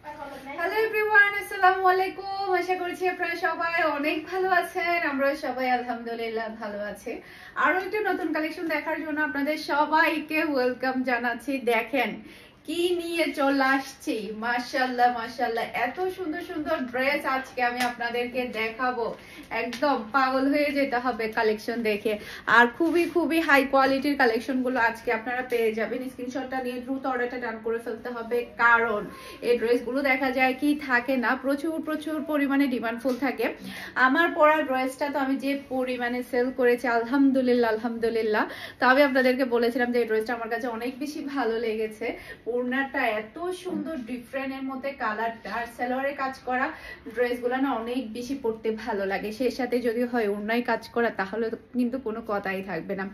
Hello everyone, আসসালামু আলাইকুম। আশা করছি আপনারা সবাই অনেক ভালো আছেন। আমরা সবাই আলহামদুলিল্লাহ ভালো আছি। আরো একটা নতুন কালেকশন দেখার জন্য আপনাদের সবাইকে ওয়েলকাম জানাচ্ছি। দেখেন কি নিয়ে চলে আসছি, মাশাআল্লাহ মাশাআল্লাহ, এত সুন্দর সুন্দর ড্রেস আজকে আমি আপনাদেরকে দেখাবো। একদম পাগল হয়ে যেতে হবে কালেকশন দেখে। আর খুবই খুবই হাই কোয়ালিটির কালেকশন গুলো আজকে আপনারা পেয়ে যাবেন। স্ক্রিনশটটা নিয়ে দ্রুত অর্ডারটা ডান করে ফেলতে হবে, কারণ এই ড্রেসগুলো দেখা যায় কি থাকে না, প্রচুর প্রচুর পরিমাণে ডিমান্ড ফুল থাকে। আমার পরা ড্রেসটা তো আমি যে পরিমাণে সেল করেছি আলহামদুলিল্লাহ আলহামদুলিল্লাহ। তো আমি আপনাদেরকে বলেছিলাম যে এই ড্রেসটা আমার কাছে অনেক বেশি ভালো লেগেছে। ওড়নাটা এত সুন্দর ডিফারেন্টের মধ্যে কালারটা, আর সালোয়ারে কাজ করা ড্রেসগুলো না অনেক বেশি পরতে ভালো লাগে। সেই সাথে যদি হয় ওড়নায় কাজ করা, তাহলে কিন্তু কোনো কথাই থাকবে না।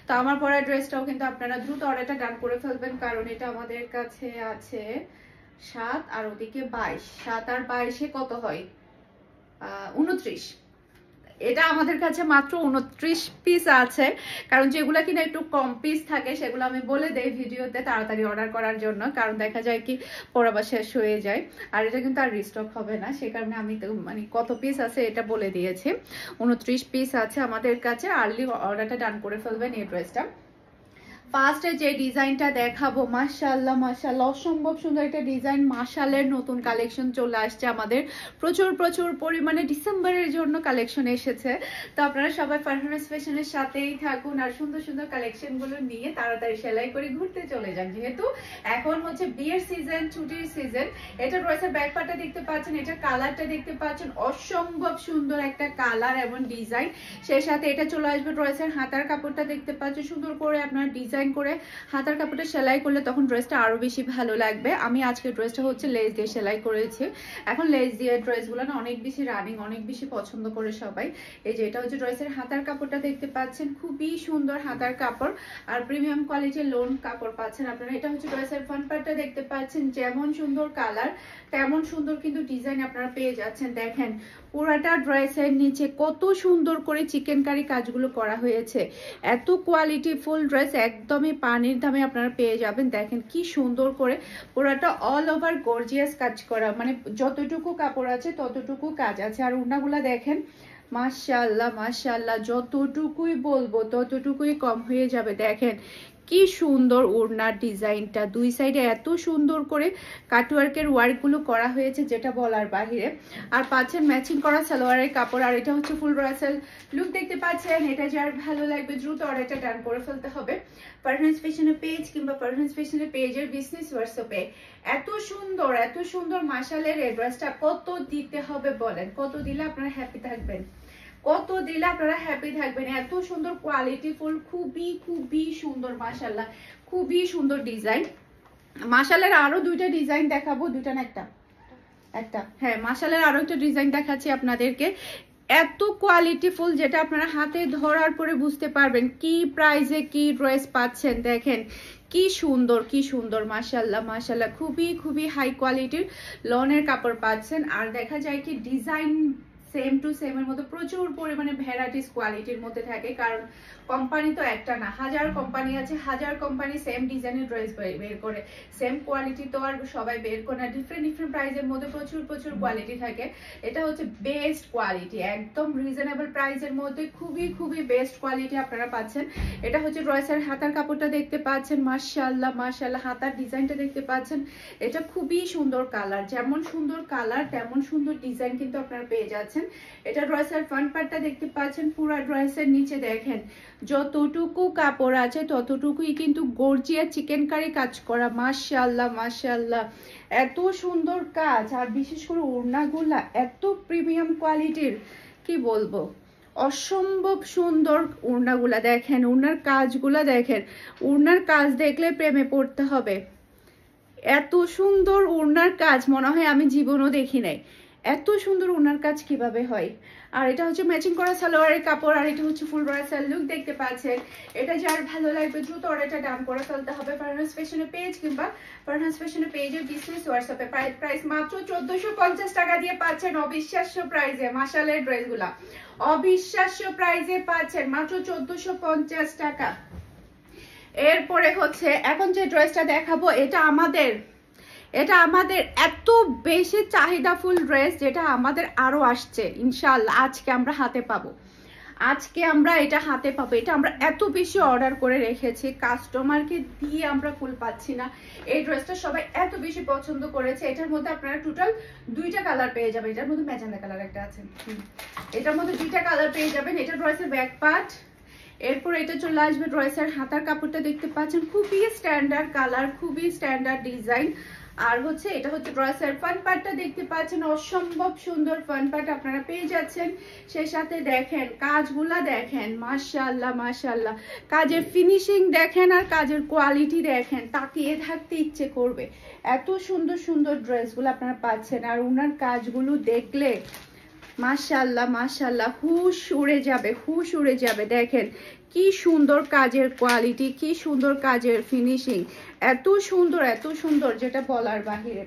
তো আমার পরা ড্রেসটাও কিন্তু আপনারা দ্রুত অর্ডারটা ডান করে ফেলবেন, কারণ এটা আমাদের কাছে আছে 7 আর ওদিকে 22। 7 আর 22-এ কত হয়? 29। এটা আমাদের কাছে মাত্র 29 পিস আছে, কারণ যেগুলা কিনা একটু কম পিস থাকে সেগুলো আমি বলে দেই ভিডিওতে তাড়াতাড়ি অর্ডার করার জন্য, কারণ দেখা যায় কি পরাবার শেষ হয়ে যায়। আর এটা কিন্তু আর রিস্টক হবে না, সে কারণে আমি তো মানে কত পিস আছে এটা বলে দিয়েছি। 29 পিস আছে আমাদের কাছে। আর্লি অর্ডারটা ডান করে ফেলবেন এই ড্রেসটা। ফার্স্টে যে ডিজাইনটা দেখাবো, মাশাআল্লাহ মাশাআল্লাহ, অসম্ভব সুন্দর একটা ডিজাইন। মাশালের নতুন কালেকশন চলে আসছে আমাদের, প্রচুর প্রচুর পরিমাণে ডিসেম্বরের জন্য কালেকশন এসেছে। তো আপনারা সবাই ফারহানাস ফ্যাশনের সাথেই থাকুন আর সুন্দর সুন্দর কালেকশনগুলো নিয়ে তাড়াতাড়ি সেলাই করে ঘুরতে চলে যান, যেহেতু এখন হচ্ছে বিয়ের সিজন, ছুটির সিজন। এটা ড্রেসের ব্যাক পার্টটা দেখতে পাচ্ছেন, এটা কালারটা দেখতে পাচ্ছেন, অসম্ভব সুন্দর একটা কালার এবং ডিজাইন। সেই সাথে এটা চলে আসবে ড্রেসের হাতার কাপড়টা দেখতে পাচ্ছেন, সুন্দর করে আপনার ডিজাইন করে হাতার কাপড়টা সেলাই করলে তখন ড্রেসটা আরো বেশি ভালো লাগবে। আমি আজকে ড্রেসটা হচ্ছে লেস দিয়ে সেলাই করেছি। এখন লেস দিয়ে ড্রেসগুলো না অনেক বেশি রানিং, অনেক বেশি পছন্দ করে সবাই। এই যে এটা হচ্ছে ড্রেসের হাতার কাপড়টা দেখতে পাচ্ছেন, খুবই সুন্দর হাতার কাপড় আর প্রিমিয়াম কোয়ালিটির লোন কাপড় পাচ্ছেন আপনারা। এটা হচ্ছে ড্রেসের ফ্রন্ট পার্টটা দেখতে পাচ্ছেন, যেমন সুন্দর কালার তেমন সুন্দর কিন্তু ডিজাইন আপনারা পেয়ে যাচ্ছেন। দেখেন পুরাটা ড্রেসের নিচে কত সুন্দর করে চিকেন কারি কাজগুলো করা হয়েছে। এত কোয়ালিটি ফুল ড্রেস একদমই পানির দামে আপনারা পেয়ে যাবেন। দেখেন কি সুন্দর করে পুরাটা অল ওভার গর্জিয়াস কাজ করা, মানে যতটুকু কাপড় আছে ততটুকু কাজ আছে। আর ওড়নাগুলা দেখেন, মাশাআল্লাহ মাশাআল্লাহ, যতটুকুই বলবো ততটুকুই কম হয়ে যাবে। দেখেন কি সুন্দর ওড়নার ডিজাইনটা, দুই সাইডে এত সুন্দর করে কাটওয়ার্কের ওয়ার্কগুলো করা হয়েছে, যেটা বলার বাহিরে। আর পাচ্ছেন ম্যাচিং করা সালোয়ারের কাপড়। আর এটা হচ্ছে ফুল ড্রেসের লুক দেখতে পাচ্ছেন। এটা যার ভালো লাগবে দ্রুত অর্ডারটা ডান করে ফেলতে হবে ফারহানাস ফ্যাশনের পেজ কিংবা ফারহানাস ফ্যাশনের পেজের বিজনেস হোয়াটসঅ্যাপে। এত সুন্দর মাশালের এই ড্রেসটা কত দিতে হবে বলেন? কত দিলে আপনারা হ্যাপি থাকবেন? কত দিলে আপনারা হ্যাপি থাকবেন? এত সুন্দর কোয়ালিটি ফুল, খুবই খুবই সুন্দর, মাশাআল্লাহ খুবই সুন্দর ডিজাইন। মাশালের আরো দুইটা ডিজাইন দেখাবো, দুইটা না একটা, একটা, হ্যাঁ মাশালের আরো একটা ডিজাইন দেখাচ্ছি আপনাদেরকে। এত কোয়ালিটি ফুল, যেটা আপনারা হাতে ধরার পরে বুঝতে পারবেন কি প্রাইসে কি ড্রেস পাচ্ছেন। দেখেন কি সুন্দর কি সুন্দর, মাশাআল্লাহ মাশাআল্লাহ, খুবই খুবই হাই কোয়ালিটির লনের কাপড় পাচ্ছেন। আর দেখা যায় কি ডিজাইন সেম টু সেম এর মধ্যে প্রচুর পরিমাণে ভ্যারাইটিস কোয়ালিটির মধ্যে থাকে, কারণ কোম্পানি তো একটা না, হাজার কোম্পানি আছে, হাজার কোম্পানি সেম ডিজাইনের ড্রেস বের করে। সেম কোয়ালিটি তো আর সবাই বের করে না, ডিফারেন্ট ডিফারেন্ট প্রাইসের মধ্যে প্রচুর প্রচুর কোয়ালিটি থাকে। এটা হচ্ছে বেস্ট কোয়ালিটি, একদম রিজনেবল প্রাইসের মধ্যে খুবই খুবই বেস্ট কোয়ালিটি আপনারা পাচ্ছেন। এটা হচ্ছে ড্রেসের হাতার কাপড়টা দেখতে পাচ্ছেন, মাশাআল্লাহ মাশাআল্লাহ, হাতার ডিজাইনটা দেখতে পাচ্ছেন। এটা খুবই সুন্দর কালার, যেমন সুন্দর কালার তেমন সুন্দর ডিজাইন কিন্তু আপনারা পেয়ে যাচ্ছেন। এটা ড্রেসের ফ্রন্ট পার্টটা দেখতে পাচ্ছেন, পুরো ড্রেসের নিচে দেখেন যতটুকু কাপড় আছে ততটুকুই কিন্তু গর্জিয়া চিকেন কারি কাজ করা, মাশাআল্লাহ মাশাআল্লাহ, এত সুন্দর কাজ। আর বিশেষ করে ওড়নাগুলা এত প্রিমিয়াম কোয়ালিটির, কি বলবো, অসম্ভব সুন্দর ওড়নাগুলা। দেখেন ওড়নার কাজগুলা দেখেন, ওড়নার কাজ দেখলে প্রেমে পড়তে হবে। এত সুন্দর ওড়নার কাজ মনে হয় আমি জীবনও দেখি নাই, এত সুন্দর ওনার কাজ কিভাবে হয়। আর এটা হচ্ছে ম্যাচিং করা সালোয়ারের কাপড়। আর এটা হচ্ছে ফুল ড্রেসের লুক দেখতে পাচ্ছেন। এটা যার ভালো লাগবে দ্রুত অর্ডারটা ডান করে ফেলতে হবে ফারহানাস ফ্যাশনের পেজ কিংবা ফারহানাস ফ্যাশনের পেজের বিজনেস হোয়াটসঅ্যাপে। প্রাইস মাত্র 1450 টাকা দিয়ে পাচ্ছেন অবিশ্বাস্য প্রাইসে। মাশালের ড্রেসগুলা অবিশ্বাস্য প্রাইসে পাচ্ছেন মাত্র 1450 টাকা। এরপরে হচ্ছে এখন যে ড্রেসটা দেখাবো, এটা আমাদের এটা আমাদের এত বেশি চাহিদাফুল ড্রেস, যেটা আমাদের আরো আসছে ইনশাআল্লাহ। আজকে আমরা হাতে পাবো, আজকে আমরা এটা হাতে পাবো। এটা আমরা এত বেশি অর্ডার করে রেখেছি, কাস্টমারকে দিয়ে আমরা ফুল পাচ্ছি না। এই ড্রেসটা সবাই এত বেশি পছন্দ করেছে। এটার মধ্যে আপনারা টোটাল 2টা কালার পেয়ে যাবেন। এটার মধ্যে ম্যাজেন্ডা কালার একটা আছে, এটার মধ্যে 2টা কালার পেয়ে যাবেন। এটা ড্রেসের ব্যাক পার্ট। এরপর এটা চলে আসবে ড্রেসের হাতার কাপড়টা, দেখতে পাচ্ছেন খুবই স্ট্যান্ডার্ড কালার, খুবই স্ট্যান্ডার্ড ডিজাইন। আর হচ্ছে এটা হচ্ছে ড্রেসের ফ্রন্ট পার্টটা, দেখতে পাচ্ছেন অসম্ভব সুন্দর ফ্রন্ট পার্ট আপনারা পেয়ে যাচ্ছেন। সেই সাথে দেখেন কাজগুলা, দেখেন মাশাআল্লাহ মাশাআল্লাহ, কাজের ফিনিশিং দেখেন আর কাজের কোয়ালিটি দেখেন, তাকিয়ে থাকতে ইচ্ছে করবে। এত সুন্দর সুন্দর ড্রেসগুলো আপনারা পাচ্ছেন। আর ওনার কাজগুলো দেখলে মাশাআল্লাহ মাশাআল্লাহ হুশ উড়ে যাবে, হুশ উড়ে যাবে। দেখেন কি সুন্দর কাজের কোয়ালিটি, কি সুন্দর কাজের ফিনিশিং, এত সুন্দর যেটা বলার বাহিরে।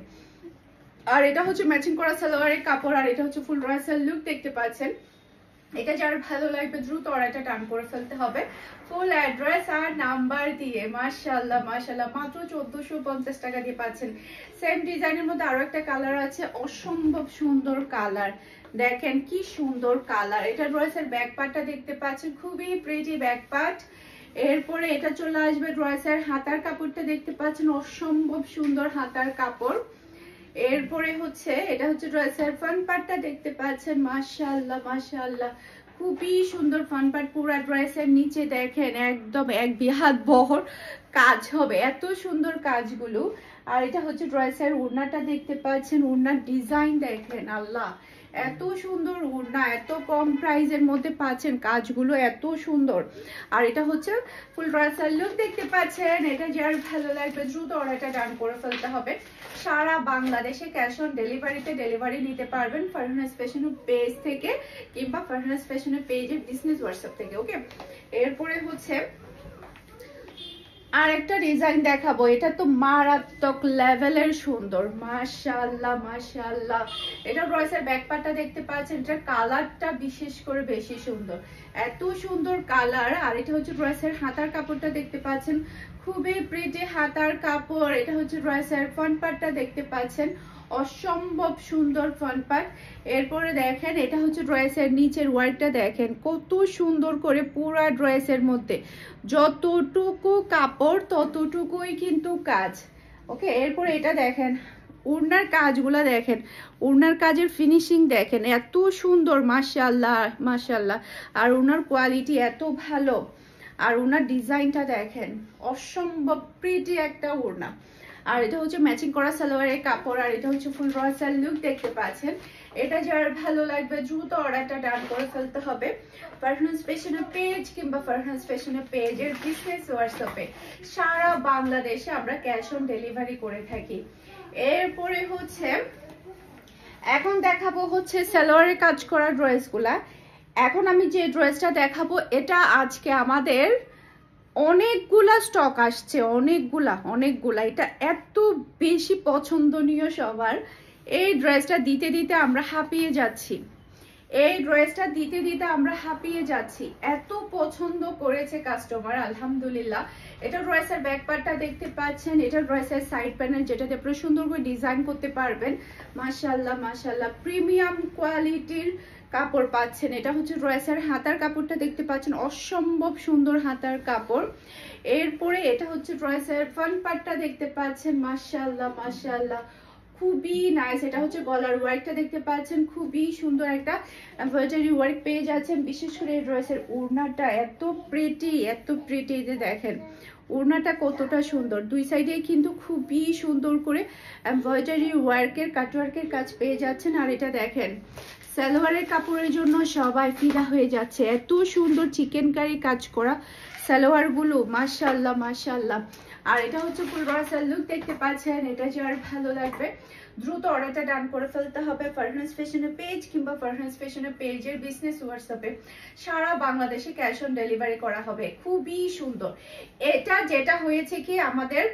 আর এটা হচ্ছে ম্যাচিং করা সালোয়ারের কাপড়, আর এটা হচ্ছে ফুল ড্রেসের লুক, দেখতে পাচ্ছেন। এটা যার ভালো লাগবে দ্রুত অর্ডারটা টান করে ফেলতে হবে ফুল অ্যাড্রেস আর নাম্বার দিয়ে। মাশাআল্লাহ মাশাআল্লাহ, মাত্র 1450 টাকা দিয়ে পাচ্ছেন। সেম ডিজাইনের মধ্যে আরো একটা কালার আছে, অসম্ভব সুন্দর কালার, দেখেন কি সুন্দর কালার। এটা ড্রেসের ব্যাক পার্টটা দেখতে পাচ্ছেন, খুবই প্রিটি ব্যাক পার্ট। এরপরে এটা চলে আসবে ড্রেসের হাতার কাপড়টা, দেখতে পাচ্ছেন অসম্ভব সুন্দর হাতার কাপড়। এরপরে হচ্ছে এটা হচ্ছে ড্রেসের ফ্রন্ট পার্টটা, দেখতে পাচ্ছেন মাশাআল্লাহ মাশাআল্লাহ, খুবই সুন্দর ফ্রন্ট পার্ট। পুরো ড্রেসের নিচে দেখেন একদম 1 বিহাত বহর কাজ হবে, এত সুন্দর কাজগুলো। আর এটা হচ্ছে ড্রেসের ওড়নাটা, দেখতে পাচ্ছেন ওড়নার ডিজাইন দেখেন, আল্লাহ এত সুন্দর ওড়না, এত কম প্রাইসের মধ্যে পাচ্ছেন, কাজগুলো এত সুন্দর। আর এটা হচ্ছে ফুল ড্রেসের লুক, দেখতে পাচ্ছেন। এটা যার ভালো লাগবে দ্রুত অর্ডারটা ডান করে ফেলতে হবে। সারা বাংলাদেশে ক্যাশ অন ডেলিভারিতে ডেলিভারি নিতে পারবেন ফারহানাস ফ্যাশনের পেজ থেকে কিংবা ফারহানাস ফ্যাশনের পেজের বিজনেস হোয়াটসঅ্যাপ থেকে। ওকে, এরপরে হচ্ছে আর একটা ডিজাইন দেখাবো, এটা তো মারাত্মক লেভেলের সুন্দর, মাশাআল্লাহ মাশাআল্লাহ। এটা ড্রেসের ব্যাক পার্টটা দেখতে পাচ্ছেন, এটা কালারটা বিশেষ করে বেশি সুন্দর, এত সুন্দর কালার। আর এটা হচ্ছে ড্রেসের হাতার কাপড়টা, দেখতে পাচ্ছেন খুবই প্রিটি হাতার কাপড়। এটা হচ্ছে ড্রেসের ফ্রন্ট পার্টটা, দেখতে পাচ্ছেন অসম্ভব সুন্দর ফ্রন্ট পার্ট। এরপরে দেখেন এটা হচ্ছে ড্রেসের নিচের ওয়ার্কটা, দেখেন কত সুন্দর করে পুরা ড্রেসের মধ্যে যতটুকু কাপড় ততটুকুই কিন্তু কাজ। ওকে, এরপরে এটা দেখেন ওড়নার কাজগুলা, দেখেন ওড়নার কাজের ফিনিশিং দেখেন এত সুন্দর, মাশাআল্লাহ মাশাআল্লাহ। আর ওড়নার কোয়ালিটি এত ভালো, আর ওড়নার ডিজাইনটা দেখেন অসম্ভব প্রিটি একটা ওড়না। আর এটা হচ্ছে ম্যাচিং করা সালোয়ারের কাপড়, আর এটা হচ্ছে ফুল ড্রেসের লুক, দেখতে পাচ্ছেন। এটা যার ভালো লাগবে দ্রুত অর্ডারটা ডান করে ফেলতে হবে ফারহানাস ফ্যাশনের পেজ কিংবা ফারহানাস ফ্যাশনের পেজের বিজনেস হোয়াটসঅ্যাপে। সারা বাংলাদেশে আমরা ক্যাশ অন ডেলিভারি করে থাকি। এরপরে হচ্ছে এখন দেখাবো হচ্ছে সালোয়ারের কাজ করা ড্রেসগুলা। এখন আমি যে ড্রেসটা দেখাবো এটা আজকে আমাদের অনেকগুলা স্টক আসছে, অনেকগুলা। এটা এত বেশি পছন্দনীয় সবার। এই ড্রেসটা দিতে দিতে আমরা হাঁপিয়ে যাচ্ছি, এত পছন্দ করেছে কাস্টমার, আলহামদুলিল্লাহ। এটা ড্রেসের ব্যাক পার্টটা দেখতে পাচ্ছেন, এটা ড্রেসের সাইড প্যানেল, যেটাতে আপনারা সুন্দর করে ডিজাইন করতে পারবেন। মাশাআল্লাহ মাশাআল্লাহ, প্রিমিয়াম কোয়ালিটির কাপড় পাচ্ছেন। এটা হচ্ছে ড্রেসের হাতার কাপড়টা, দেখতে পাচ্ছেন অসম্ভব সুন্দর হাতার কাপড়। এরপরে এটা হচ্ছে ড্রেসের ফ্রন্ট পার্টটা, দেখতে পাচ্ছেন মাশাআল্লাহ মাশাআল্লাহ, খুবই নাইস। এটা হচ্ছে গলার ওয়ার্কটা, দেখতে পাচ্ছেন খুবই সুন্দর একটা এমব্রয়ডারি ওয়ার্ক পেয়ে যাচ্ছেন। বিশেষ করে এই ড্রেসের ওড়নাটা এত প্রিটি, যে দেখেন ওড়নাটা কতটা সুন্দর, দুই সাইডে কিন্তু খুবই সুন্দর করে এমব্রয়ডারি ওয়ার্কের কাটওয়ার্কের কাজ পেয়ে যাচ্ছেন। আর এটা দেখেন সালোয়ারের কাপড়ের জন্য সবাই ফিদা হয়ে যাচ্ছে, এত সুন্দর চিকেন কারি কাজ করা সালোয়ার গুলো, মাশাআল্লাহ মাশাআল্লাহ। আর এটা হচ্ছে ফুল ড্রেসের লুক, দেখতে পাচ্ছেন। এটা যার ভালো লাগবে দ্রুত অর্ডারটা ডান করে ফেলতে হবে ফারহানাস ফ্যাশনের পেজ কিংবা ফারহানাস ফ্যাশনের পেজের বিজনেস হোয়াটসঅ্যাপে। সারা বাংলাদেশে ক্যাশ অন ডেলিভারি করা হবে। খুবই সুন্দর। এটা যেটা হয়েছে কি আমাদের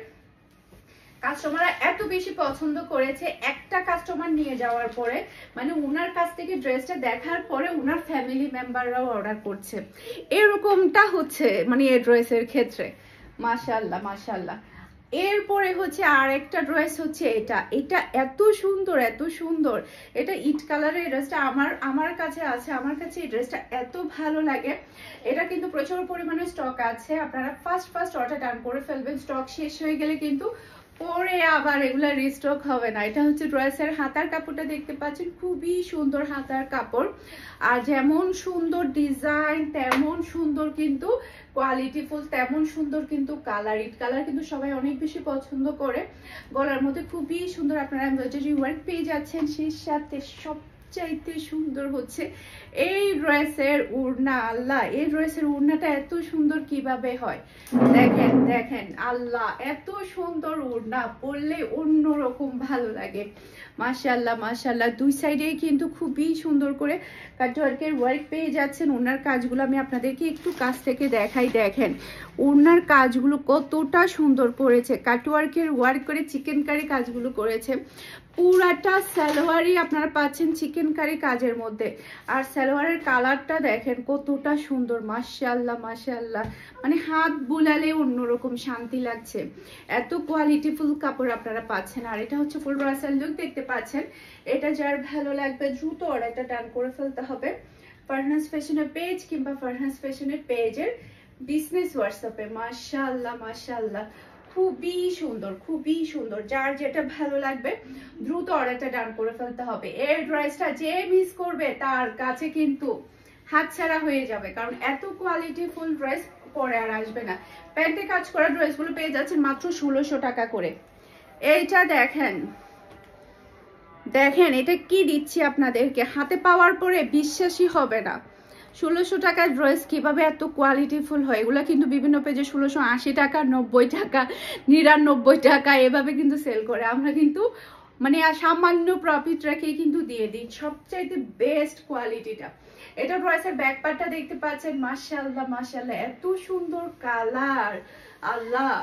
কাস্টমাররা এত বেশি পছন্দ করেছে, একটা কাস্টমার নিয়ে যাওয়ার পরে মানে উনার কাছ থেকে ড্রেসটা দেখার পরে উনার ফ্যামিলি মেম্বাররাও অর্ডার করছে, এরকমটা হচ্ছে মানে এই ড্রেসের ক্ষেত্রে। মাশাআল্লাহ মাশাআল্লাহ। এরপরে হচ্ছে আর একটা ড্রেস হচ্ছে এটা, এটা এত সুন্দর এত সুন্দর, এটা ইট কালারের ড্রেসটা আমার কাছে আছে, আমার কাছে এই ড্রেসটা এত ভালো লাগে। এটা কিন্তু প্রচুর পরিমাণে স্টক আছে, আপনারা ফার্স্ট অর্ডার ডান করে ফেলবেন, স্টক শেষ হয়ে গেলে কিন্তু পরে আবার এগুলা রিস্টক হবে না। এটা হচ্ছে ড্রেসের হাতার কাপড়টা দেখতে পাচ্ছেন, খুবই সুন্দর হাতার কাপড়, আর যেমন সুন্দর ডিজাইন তেমন সুন্দর কিন্তু কোয়ালিটিফুল, তেমন সুন্দর কিন্তু কালার, ইট কালার কিন্তু সবাই অনেক বেশি পছন্দ করে। গলার মধ্যে খুবই সুন্দর আপনারা এমব্রয়ডারি ওয়ার্ক পেয়ে যাচ্ছেন, সেই সাথে সবচাইতে সুন্দর হচ্ছে এই ড্রেসের ওড়না। আল্লাহ, এই ড্রেসের ওড়নাটা এত সুন্দর কিভাবে হয় দেখেন দেখেন, আল্লাহ এত সুন্দর ওড়না, পরলে অন্যরকম ভালো লাগে। মাশাআল্লাহ মাশাআল্লাহ, দুই সাইডেই কিন্তু খুবই সুন্দর করে কাটওয়ার্কের ওয়ার্ক পেয়ে যাচ্ছেন। ওড়নার কাজগুলো আমি আপনাদেরকে একটু কাছ থেকে দেখাই, দেখেন ওড়নার কাজগুলো কতটা সুন্দর করেছে, কাটওয়ার্কের ওয়ার্ক করে চিকেন কারি কাজগুলো করেছে। পুরাটা সালোয়ারই আপনারা পাচ্ছেন চিকেন কারি কাজের মধ্যে, আর সালোয়ারের কালারটা দেখেন কতটা সুন্দর, মাশাআল্লাহ মাশাআল্লাহ, মানে হাত বুলালে অন্যরকম শান্তি লাগছে, এত কোয়ালিটিফুল কাপড় আপনারা পাচ্ছেন। আর এটা হচ্ছে ফুল রাসাল লুক দেখতে পাচ্ছেন, এটা যার ভালো লাগবে দ্রুত অর্ডারটা ডান করে ফেলতে হবে ফারহানাস ফ্যাশনের পেজ কিংবা ফারহানাস ফ্যাশনের পেজের বিজনেস হোয়াটসঅ্যাপে। মাশাআল্লাহ মাশাআল্লাহ, খুবই সুন্দর খুবই সুন্দর, যার যেটা ভালো লাগবে দ্রুত অর্ডারটা ডান করে ফেলতে হবে। এই ড্রেসটা যে মিস করবে তার কাছে কিন্তু হাতছাড়া হয়ে যাবে, কারণ এত কোয়ালিটি ফুল ড্রেস পরে আর আসবে না। প্যান্টে কাজ করা ড্রেসগুলো পেয়ে যাচ্ছেন মাত্র 1600 টাকা করে। এইটা দেখেন দেখেন, এটা কি দিচ্ছি আপনাদেরকে, হাতে পাওয়ার পরে বিশ্বাসই হবে না 1600 টাকার ড্রেস কিভাবে এত কোয়ালিটিফুল হয়। এগুলো কিন্তু বিভিন্ন পেজে 1680 টাকা, 90 টাকা, 99 টাকা এভাবে কিন্তু সেল করে, আমরা কিন্তু মানে সামান্য প্রফিট রেখেই কিন্তু দিয়ে দিই সবচাইতে বেস্ট কোয়ালিটিটা। এটা ড্রেসের ব্যাক পার্টটা দেখতে পাচ্ছেন, মাশাআল্লাহ মাশাআল্লাহ এত সুন্দর কালার, আল্লাহ।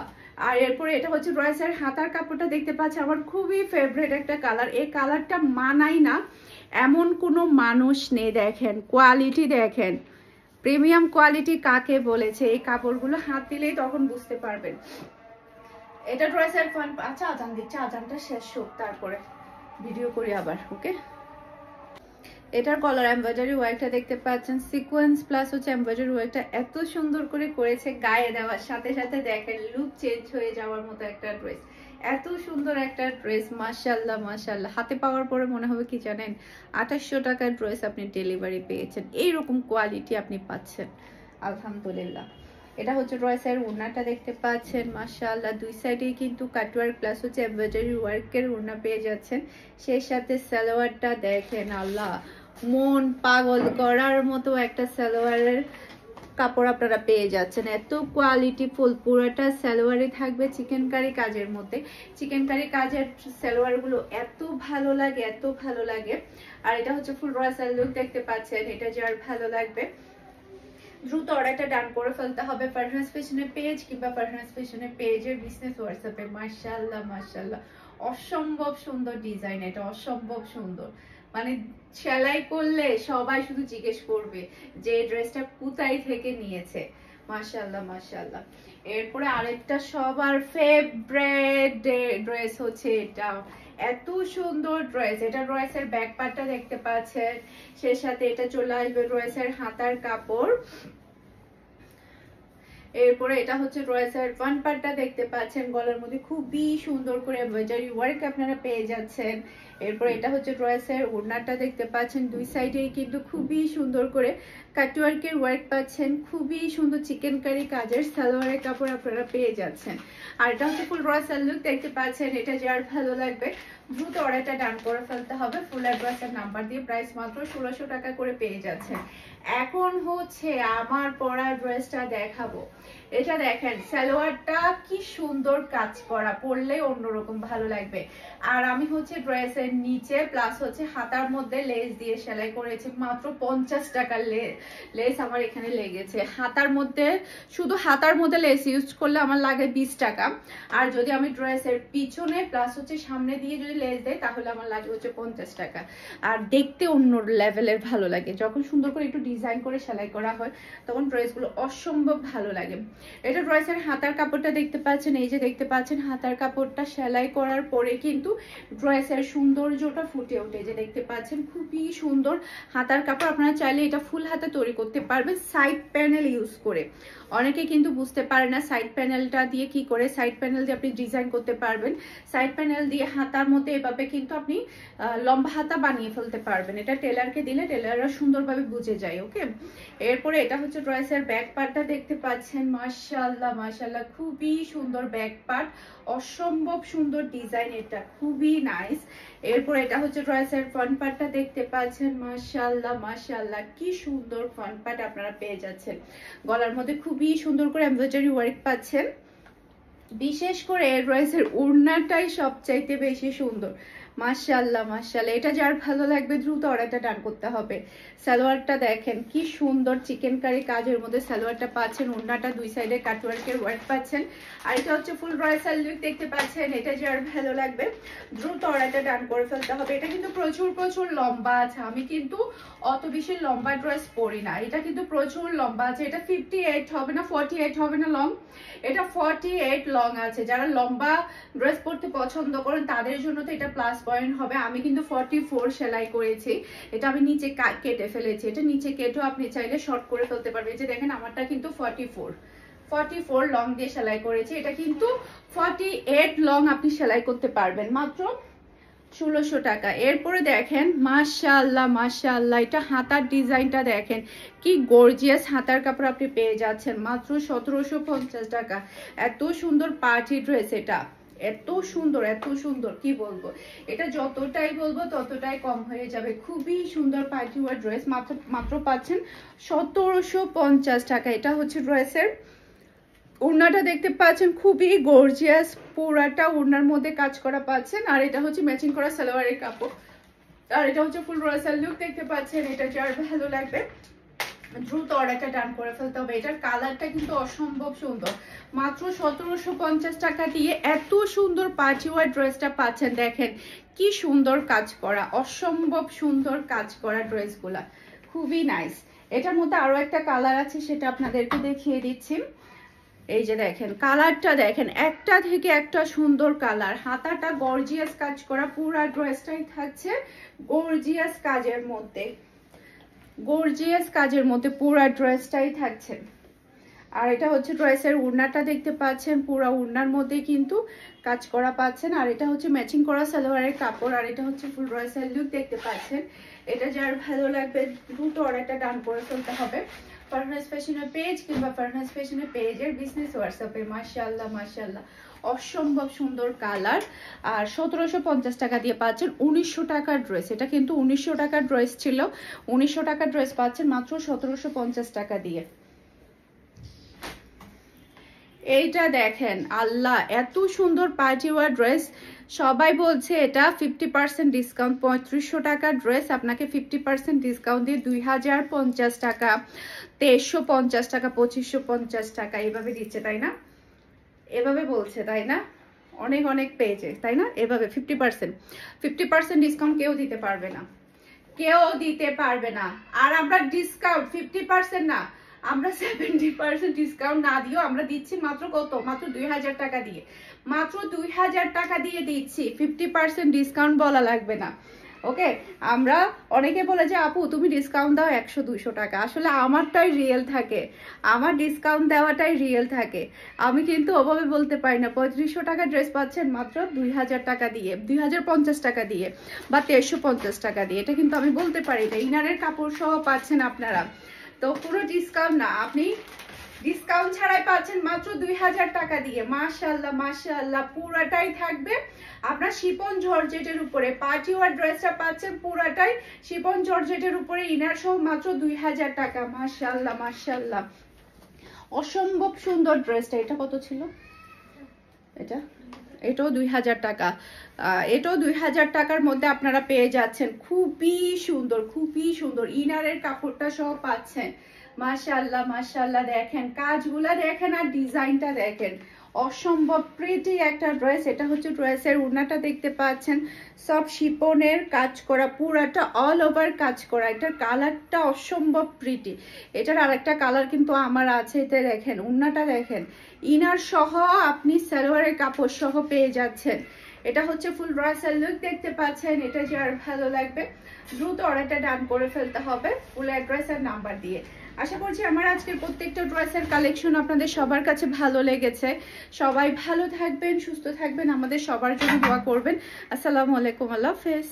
আর এরপরে এটা হচ্ছে ড্রেসের হাতার কাপড়টা দেখতে পাচ্ছেন, আমার খুবই ফেভারিট একটা কালার, এই কালারটা মানাই না এমন কোনো মানুষ নেই। দেখেন কোয়ালিটি, দেখেন প্রিমিয়াম কোয়ালিটি কাকে বলেছে, এই কাপড়গুলো হাত দিলেই তখন বুঝতে পারবেন। এটা ড্রেসের ফান, আচ্ছা আজান দিচ্ছে, আজানটা শেষ হোক তারপরে ভিডিও করি আবার, ওকে। এটার কলার এমব্রয়ডারি ওয়ার্কটা দেখতে পাচ্ছেন, সিকোয়েন্স প্লাস হচ্ছে এমব্রয়ডারি ওয়ার্কটা এত সুন্দর করে করেছে, গায়ে দেওয়ার সাথে সাথে দেখেন লুক চেঞ্জ হয়ে যাওয়ার মতো একটা ড্রেস, এত সুন্দর একটা ড্রেস, মাশাআল্লাহ মাশাআল্লাহ। হাতে পাওয়ার পরে মনে হবে কি জানেন, 2800 টাকার ড্রেস আপনি ডেলিভারি পেয়েছেন, এইরকম কোয়ালিটি আপনি পাচ্ছেন, আলহামদুলিল্লাহ। এটা হচ্ছে ড্রেসের ওড়নাটা দেখতে পাচ্ছেন, মাশাআল্লাহ দুই সাইডেই কিন্তু কাটওয়ার্ক প্লাস হচ্ছে এমব্রয়ডারি ওয়ার্কের ওড়না পেয়ে যাচ্ছেন, সেই সাথে সালোয়ারটা দেখেন, আল্লাহ মন পাগল করার মতো একটা সালোয়ারের কাপড় আপনারা পেয়ে যাচ্ছেন, এত কোয়ালিটি ফুল। পুরোটা সালোয়ারে থাকবে চিকেন কারি কাজের মধ্যে, চিকেন কারি কাজের সালোয়ার গুলো এত ভালো লাগে এত ভালো লাগে। আর এটা হচ্ছে ফুল রয়্যাল লুক দেখতে পাচ্ছেন, এটা যার ভালো লাগবে দ্রুত অর্ডারটা ডান করে ফেলতে হবে ফারহানাস ফ্যাশনের পেজ কিংবা ফারহানাস ফ্যাশনের পেজের বিজনেস হোয়াটসঅ্যাপে। মাশাআল্লাহ মাশাআল্লাহ, অসম্ভব সুন্দর ডিজাইন, এটা অসম্ভব সুন্দর, মানে সেলাই করলে সবাই শুধু জিজ্ঞেস করবে যে ড্রেসটা কোথায় থেকে নিয়েছে। মাশাআল্লাহ মাশাআল্লাহ। এরপরে আরেকটা সবার ফেভারিট ড্রেস হচ্ছে এটা, এত সুন্দর ড্রেস, এটা ড্রেসের ব্যাক পার্টটা দেখতে পাচ্ছেন, সেই সাথে এটা চলে আসবে ড্রেসের হাতার কাপড়। এরপরে এটা হচ্ছে ড্রেসের ফ্রন্ট পার্টটা দেখতে পাচ্ছেন, গলার মধ্যে খুবই সুন্দর করে এমব্রয়ডারি ওয়ার্ক আপনারা পেয়ে যাচ্ছেন। এরপর এটা হচ্ছে ড্রেসের ওড়নাটা দেখতে পাচ্ছেন, দুই সাইডেই কিন্তু খুবই সুন্দর করে কাটওয়ার্কের ওয়ার্ক পাচ্ছেন, খুবই সুন্দর চিকেন কারি কাজের সালোয়ারের কাপড় আপনারা পেয়ে যাচ্ছেন। আর এটা হচ্ছে ফুল রয়্যাল লুক দেখতে পাচ্ছেন, এটা যার ভালো লাগবে দ্রুত অর্ডারটা ডান করে ফেলতে হবে। ফুল অ্যাড্রেসের নাম্বার দিয়ে প্রাইস মাত্র 1600 টাকা করে পেয়ে যাচ্ছেন। এখন হচ্ছে আমার পরা ড্রেসটা দেখাবো, এটা দেখেন সালোয়ারটা কি সুন্দর কাজ করা, পরলে অন্যরকম ভালো লাগবে। আর আমি হচ্ছে ড্রেসের নিচে প্লাস হচ্ছে হাতার মধ্যে লেস দিয়ে সেলাই করেছি, মাত্র 50 টাকার লেস আমার এখানে লেগেছে। হাতার মধ্যে, শুধু হাতার মধ্যে লেস ইউজ করলে আমার লাগে 20 টাকা, আর যদি আমি ড্রেসের পিছনে প্লাস হচ্ছে সামনে দিয়ে যদি লেস দেয় তাহলে আমার লাগে হচ্ছে 50 টাকা। আর দেখতে অন্য লেভেলের ভালো লাগে, যখন সুন্দর করে একটু ডিজাইন করে সেলাই করা হয় তখন ড্রেসগুলো অসম্ভব ভালো লাগে। এটা ড্রেসের হাতার কাপড়টা দেখতে পাচ্ছেন, এই যে দেখতে পাচ্ছেন হাতার কাপড়টা সেলাই করার পরে কিন্তু ড্রেসের সৌন্দর্যটা ফুটে ওঠে। যে দেখতে পাচ্ছেন খুবই সুন্দর হাতার কাপড়। আপনারা চাইলে এটা ফুল হাতা তৈরি করতে পারবেন সাইড প্যানেল ইউজ করে। অনেকে কিন্তু বুঝতে পারে না সাইড প্যানেলটা দিয়ে কি করে, সাইড প্যানেল দিয়ে আপনি ডিজাইন করতে পারবেন। সাইড প্যানেল দিয়ে হাতার মধ্যে এভাবে কিন্তু আপনি লম্বা হাতা বানিয়ে ফেলতে পারবেন। এটা টেলারকে দিলে টেলাররা সুন্দরভাবে বুঝে যায়। ওকে, এরপরে এটা হচ্ছে ড্রেসের ব্যাক পার্টটা দেখতে পাচ্ছেন। মাশাআল্লাহ মাশাআল্লাহ, খুবই সুন্দর ব্যাক পার্ট, অসম্ভব সুন্দর ডিজাইন, এটা খুবই নাইস। এরপর এটা হচ্ছে ড্রেসের ফ্রন্ট পার্টটা দেখতে পাচ্ছেন। মাশাআল্লাহ মাশাআল্লাহ, কি সুন্দর ফ্রন্ট পার্ট আপনারা পেয়ে যাচ্ছেন। গলার মধ্যে খুবই সুন্দর করে এমব্রয়ডারি ওয়ার্ক পাচ্ছেন। বিশেষ করে এই ড্রেসের ওড়নাটাই সবচাইতে বেশি সুন্দর। মাশাআল্লাহ মাশাআল্লাহ, এটা যার ভালো লাগবে দ্রুত অর্ডারটা ডান করতে হবে। সালোয়ারটা দেখেন কি সুন্দর চিকেন কারি কাজের মধ্যে সালোয়ারটা পাচ্ছেন। ওড়নাটা দুই সাইডে কাটওয়ার্কের ওয়ার্ক পাচ্ছেন। আর এটা হচ্ছে ফুল ড্রেসের লুক দেখতে পাচ্ছেন। এটা যার ভালো লাগবে দ্রুত অর্ডারটা ডান করে ফেলতে হবে। এটা কিন্তু প্রচুর প্রচুর লম্বা আছে, আমি কিন্তু অত বেশি লম্বা ড্রেস পরি না। এটা কিন্তু প্রচুর লম্বা আছে। এটা 58 হবে না, 48 হবে না লং, এটা 48 লং আছে। যারা লম্বা ড্রেস পরতে পছন্দ করেন তাদের জন্য তো এটা প্লাস পয়েন্ট হবে। আমি কিন্তু 44 সেলাই করেছি, এটা আমি নিচে কেটে ফেলেছি। এটা নিচে কেটেও আপনি চাইলে শর্ট করে ফেলতে পারবেন। এই যে দেখেন আমারটা কিন্তু 44 লং দিয়ে সেলাই করেছি। এটা কিন্তু 48 লং আপনি সেলাই করতে পারবেন মাত্র 1600 টাকা। এরপরে দেখেন মাশাআল্লাহ মাশাআল্লাহ, এটা হাতার ডিজাইনটা দেখেন কি গর্জিয়াস হাতার কাপড় আপনি পেয়ে যাচ্ছেন মাত্র 1750 টাকা। এত সুন্দর পার্টি ড্রেস, এটা এত সুন্দর কি বলবো, এটা যতটাই বলবো ততটাই কম হয়ে যাবে। খুবই সুন্দর পার্টি ওয়ার ড্রেস, মাত্র পাচ্ছেন 1750 টাকা। এটা হচ্ছে ড্রেসের ওড়নাটা দেখতে পাচ্ছেন, খুবই গর্জিয়াস, পুরাটা ওড়নার মধ্যে কাজ করা পাচ্ছেন। আর এটা হচ্ছে ম্যাচিং করা সালোয়ারের কাপড়। আর এটা হচ্ছে ফুল ড্রেসের লুক দেখতে পাচ্ছেন। এটা যার ভালো লাগবে দ্রুত অর্ডারটা ডান করে ফেলতে হবে। এটার কালারটা কিন্তু অসম্ভব সুন্দর। মাত্র 1750 টাকা দিয়ে এত সুন্দর পার্টি ওয়ার ড্রেসটা পাচ্ছেন। দেখেন কি সুন্দর কাজ করা, অসম্ভব সুন্দর কাজ করা ড্রেসগুলা, খুবই নাইস। এটার মধ্যে আরো একটা কালার আছে, সেটা আপনাদেরকে দেখিয়ে দিচ্ছি। এই যে দেখেন কালারটা দেখেন, একটা থেকে একটা সুন্দর কালার। হাতাটা গর্জিয়াস কাজ করা, পুরা ড্রেসটাই থাকছে গর্জিয়াস কাজের মধ্যে, পুরা ড্রেসটাই থাকছে। আর এটা হচ্ছে ড্রেসের ওড়নাটা দেখতে পাচ্ছেন, পুরা ওড়নার মধ্যে কিন্তু কাজ করা পাচ্ছেন। আর এটা হচ্ছে ম্যাচিং করা সালোয়ারের কাপড়। আর এটা হচ্ছে ফুল ড্রেসের লুক দেখতে পাচ্ছেন। এটা যার ভালো লাগবে দ্রুত অর্ডারটা ডান করে ফেলতে হবে ফারহানাস ফ্যাশনের পেজ কিংবা ফারহানাস ফ্যাশনের পেজের বিজনেস হোয়াটসঅ্যাপে। মাশাআল্লাহ মাশাআল্লাহ, অসম্ভব সুন্দর কালার। আর 1750 টাকা দিয়ে পাচ্ছেন 1900 টাকার ড্রেস। এটা কিন্তু 1900 টাকার ড্রেস ছিল, 1900 টাকার ড্রেস পাচ্ছেন মাত্র 1750 টাকা দিয়ে। এইটা দেখেন আল্লাহ, এত সুন্দর পার্টি ওয়ার ড্রেস। সবাই বলছে এটা 50% ডিসকাউন্ট, 3500 টাকার ড্রেস আপনাকে 50% ডিসকাউন্ট দিয়ে 2050 টাকা, 2350 টাকা, 2550 টাকা এভাবে দিচ্ছে, তাই না? এভাবে বলছে, তাই না? অনেক অনেক পেয়েছে, তাই না? এভাবে 50% ডিসকাউন্ট কেউ দিতে পারবে না, কেউ দিতে পারবে না। আর আমরা ডিসকাউন্ট 50% না, আমরা 70% ডিসকাউন্ট না দিও আমরা দিচ্ছি মাত্র কত, মাত্র 2000 টাকা দিয়ে, মাত্র 2000 টাকা দিয়ে দিচ্ছি। 50% ডিসকাউন্ট বলা লাগবে না। ওকে, আমরা অনেকে বলে যে আপু তুমি ডিসকাউন্ট দাও 100-200 টাকা, আসলে আমারটাই রিয়েল থাকে, আমার ডিসকাউন্ট দেওয়াটাই রিয়েল থাকে। আমি কিন্তু ওভাবে বলতে পারি না। 3500 টাকা ড্রেস পাচ্ছেন মাত্র 2000 টাকা দিয়ে, 2050 টাকা দিয়ে বা 2350 টাকা দিয়ে, এটা কিন্তু আমি বলতে পারি না। ইনারের কাপড় সহ পাচ্ছেন আপনারা, তো পুরো ডিসকাউন্ট না, আপনি ডিসকাউন্ট ছাড়াই পাচ্ছেন মাত্র 2000 টাকা দিয়ে। মাশাআল্লাহ মাশাআল্লাহ, পুরাটাই থাকবে আপনার শিপন জর্জেটের উপরে। পার্টি ওয়ার ড্রেসটা পাচ্ছেন পুরাটাই শিপন জর্জেটের উপরে, ইনার সহ মাত্র 2000 টাকা। মাশাআল্লাহ মাশাআল্লাহ, অসম্ভব সুন্দর ড্রেসটা। এটা কত ছিল? এটাও 2000 টাকা। এটাও 2000 টাকার মধ্যে আপনারা পেয়ে যাচ্ছেন। খুবই সুন্দর ইনারের কাপড়টা সহ পাচ্ছেন। মাশাআল্লাহ মাশাআল্লাহ, দেখেন কাজগুলা দেখেন আর ডিজাইনটা দেখেন, অসম্ভব প্রিটি একটা ড্রেস। এটা হচ্ছে ড্রেসের ওড়নাটা দেখতে পাচ্ছেন, সব শিপনের কাজ করা, পুরাটা অল ওভার কাজ করা। এটার কালারটা অসম্ভব প্রিটি। এটার আরেকটা কালার কিন্তু আমার আছে, এটা দেখেন ওড়নাটা দেখেন, ইনার সহ আপনি সালোয়ারের কাপড় সহ পেয়ে যাচ্ছেন। এটা হচ্ছে ফুল ড্রেসের লুক দেখতে পাচ্ছেন। এটা যার ভালো লাগবে দ্রুত অর্ডারটা ডান করে ফেলতে হবে ফুল অ্যাড্রেস আর নাম্বার দিয়ে। আশা করছি আমার আজকের প্রত্যেকটা ড্রেসের কালেকশন আপনাদের সবার কাছে ভালো লেগেছে। সবাই ভালো থাকবেন, সুস্থ থাকবেন, আমাদের সবার জন্য দোয়া করবেন। আসসালামু আলাইকুম, আল্লাহ হাফেজ।